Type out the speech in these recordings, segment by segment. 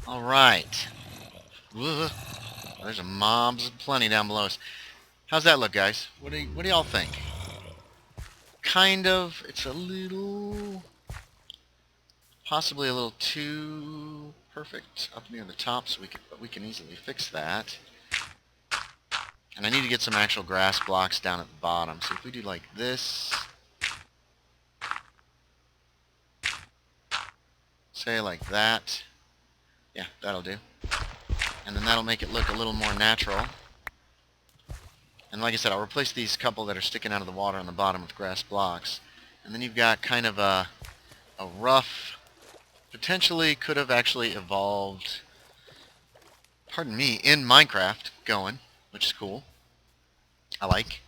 Alright. There's a mobs plenty down below us. How's that look, guys? What do y'all think? Kind of. It's a little... possibly a little too perfect up near the top, so we can easily fix that. And I need to get some actual grass blocks down at the bottom. So if we do like this, say like that, yeah, that'll do. And then that'll make it look a little more natural. And like I said, I'll replace these couple that are sticking out of the water on the bottom with grass blocks. And then you've got kind of a rough, potentially could have actually evolved, pardon me, in Minecraft going, which is cool. I like.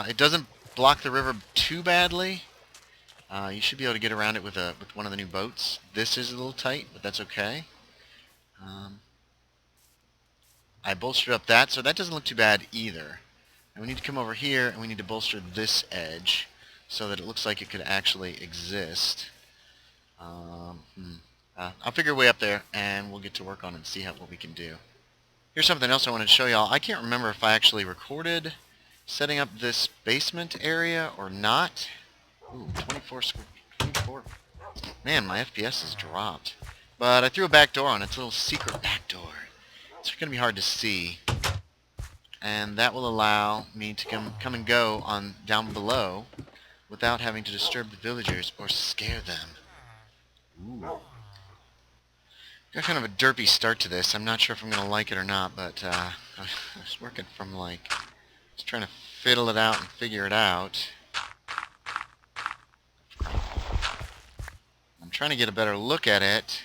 It doesn't block the river too badly. You should be able to get around it with one of the new boats. This is a little tight, but that's okay. I bolstered up that, so that doesn't look too bad either. And we need to come over here, and we need to bolster this edge so that it looks like it could actually exist. I'll figure a way up there, and we'll get to work on it and see what we can do. Here's something else I wanted to show y'all. I can't remember if I actually recorded setting up this basement area or not. Ooh, 24. Man, my FPS has dropped. But I threw a back door on it. It's a little secret back door. It's going to be hard to see. And that will allow me to come and go on down below without having to disturb the villagers or scare them. Ooh. Got kind of a derpy start to this. I'm not sure if I'm going to like it or not, but I was working from just trying to fiddle it out and figure it out. I'm trying to get a better look at it.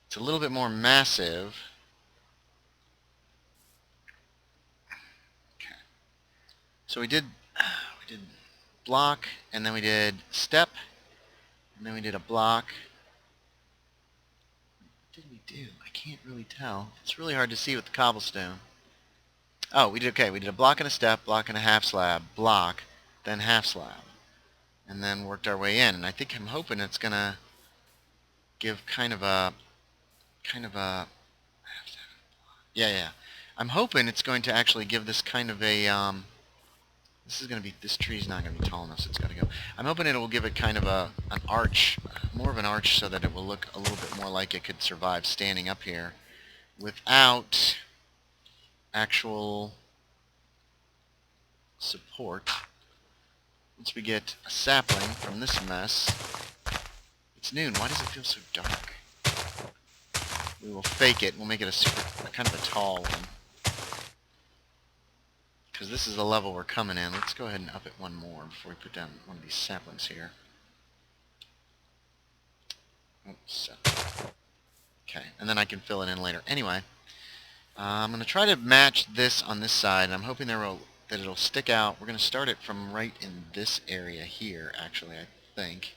It's a little bit more massive. Okay. So we did block, and then we did step, and then we did a block. What did we do? I can't really tell. It's really hard to see with the cobblestone. Oh, we did a block and a step, block and a half slab, block, then half slab. And then worked our way in. And I'm hoping it's gonna give kind of a yeah. I'm hoping it's going to actually give this kind of a this tree's not gonna be tall enough, so it's gotta go. I'm hoping it will give it kind of an arch, more of an arch, so that it will look a little bit more like it could survive standing up here without actual support. Once we get a sapling from this mess... It's noon. Why does it feel so dark? We will fake it. We'll make it a kind of a tall one. Because this is the level we're coming in. Let's go ahead and up it one more before we put down one of these saplings here. Oops. Okay, and then I can fill it in later. Anyway, I'm going to try to match this on this side, and I'm hoping that it'll stick out. We're going to start it from right in this area here, actually, I think.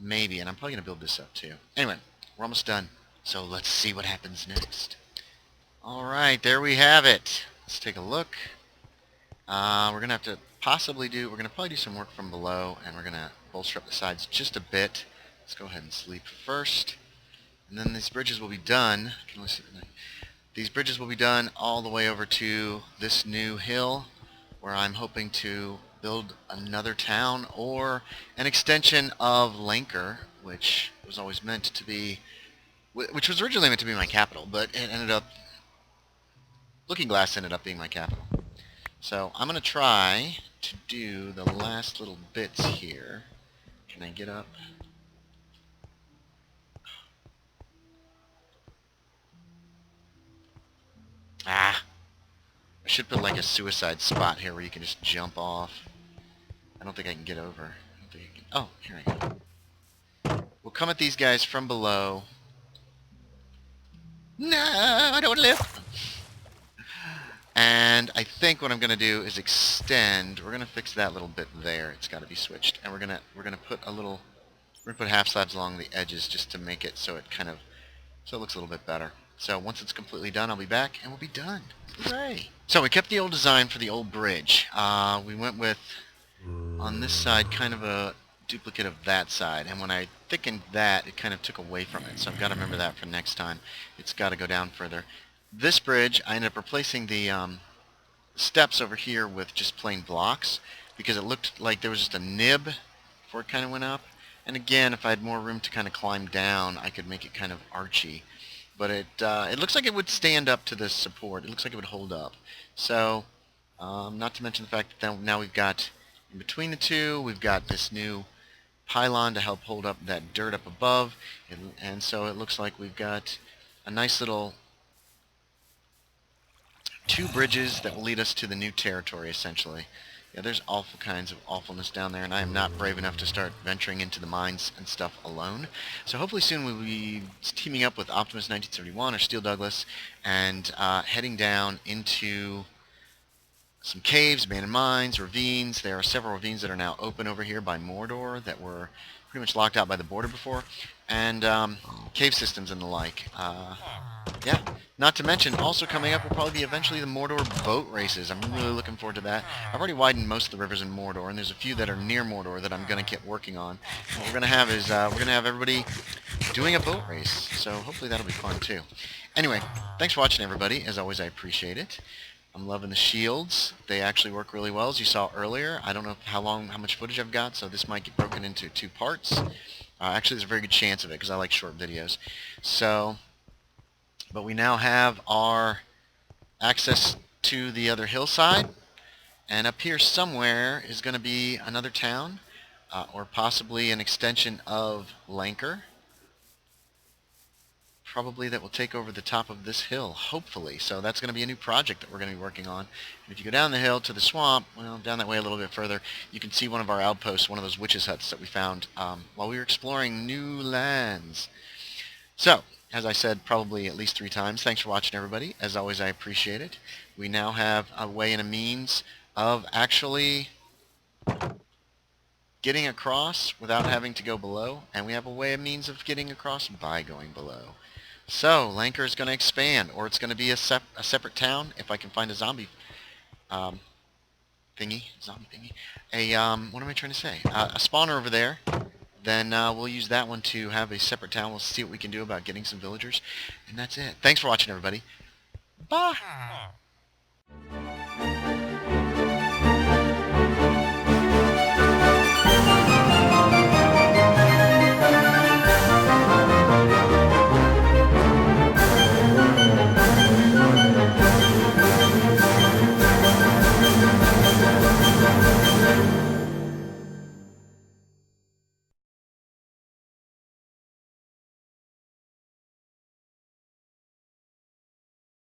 Maybe, and I'm probably going to build this up too. Anyway, we're almost done, so let's see what happens next. Alright, there we have it. Let's take a look. We're going to have to we're going to probably do some work from below, and we're going to bolster up the sides just a bit. Let's go ahead and sleep first. And then these bridges will be done. These bridges will be done all the way over to this new hill, where I'm hoping to build another town or an extension of Lancre, which was always meant to be, which was originally meant to be my capital, but it ended up, Looking Glass ended up being my capital. So I'm going to try to do the last little bits here. Can I get up? Ah! I should put like a suicide spot here where you can just jump off. I don't think I can get over. Oh, here I go. We'll come at these guys from below. No, I don't live. And I think what I'm going to do is extend. We're going to fix that little bit there. It's got to be switched. And we're going to put half slabs along the edges just to make it so it looks a little bit better. So once it's completely done, I'll be back and we'll be done. Hooray! So we kept the old design for the old bridge. We went with, on this side, kind of a duplicate of that side, and when I thickened that, it kind of took away from it, so I've got to remember that for next time. It's got to go down further. This bridge, I ended up replacing the steps over here with just plain blocks, because it looked like there was just a nib before it kind of went up. And again, if I had more room to kind of climb down, I could make it kind of archy. But it looks like it would stand up to this support. It looks like it would hold up. So, not to mention the fact that now we've got, in between the two, we've got this new pylon to help hold up that dirt up above. And so it looks like we've got a nice little 2 bridges that will lead us to the new territory, essentially. Yeah, there's awful kinds of awfulness down there, and I am not brave enough to start venturing into the mines and stuff alone. So hopefully soon we'll be teaming up with Optimus 1971 or Steel Douglas and heading down into some caves, abandoned mines, ravines. There are several ravines that are now open over here by Mordor that were pretty much locked out by the border before, and cave systems and the like. Yeah, not to mention, also coming up will probably be eventually the Mordor boat races. I'm really looking forward to that. I've already widened most of the rivers in Mordor, and there's a few that are near Mordor that I'm going to keep working on. What we're going to have is, we're going to have everybody doing a boat race, so hopefully that'll be fun too. Anyway, thanks for watching, everybody. As always, I appreciate it. I'm loving the shields. They actually work really well, as you saw earlier. I don't know how much footage I've got, so this might get broken into 2 parts. Actually, there's a very good chance of it, because I like short videos. So, but we now have our access to the other hillside, and up here somewhere is going to be another town, or possibly an extension of Lancre. Probably that will take over the top of this hill, hopefully. So that's going to be a new project that we're going to be working on. And if you go down the hill to the swamp, well, down that way a little bit further, you can see one of our outposts, one of those witches' huts that we found while we were exploring new lands. So, as I said probably at least 3 times, thanks for watching, everybody. As always, I appreciate it. We now have a way and a means of actually getting across without having to go below, and we have a way and means of getting across by going below. So, Lancre is going to expand, or it's going to be a separate town, if I can find a zombie zombie thingy. What am I trying to say? A spawner over there. Then we'll use that one to have a separate town. We'll see what we can do about getting some villagers. And that's it. Thanks for watching, everybody. Bye!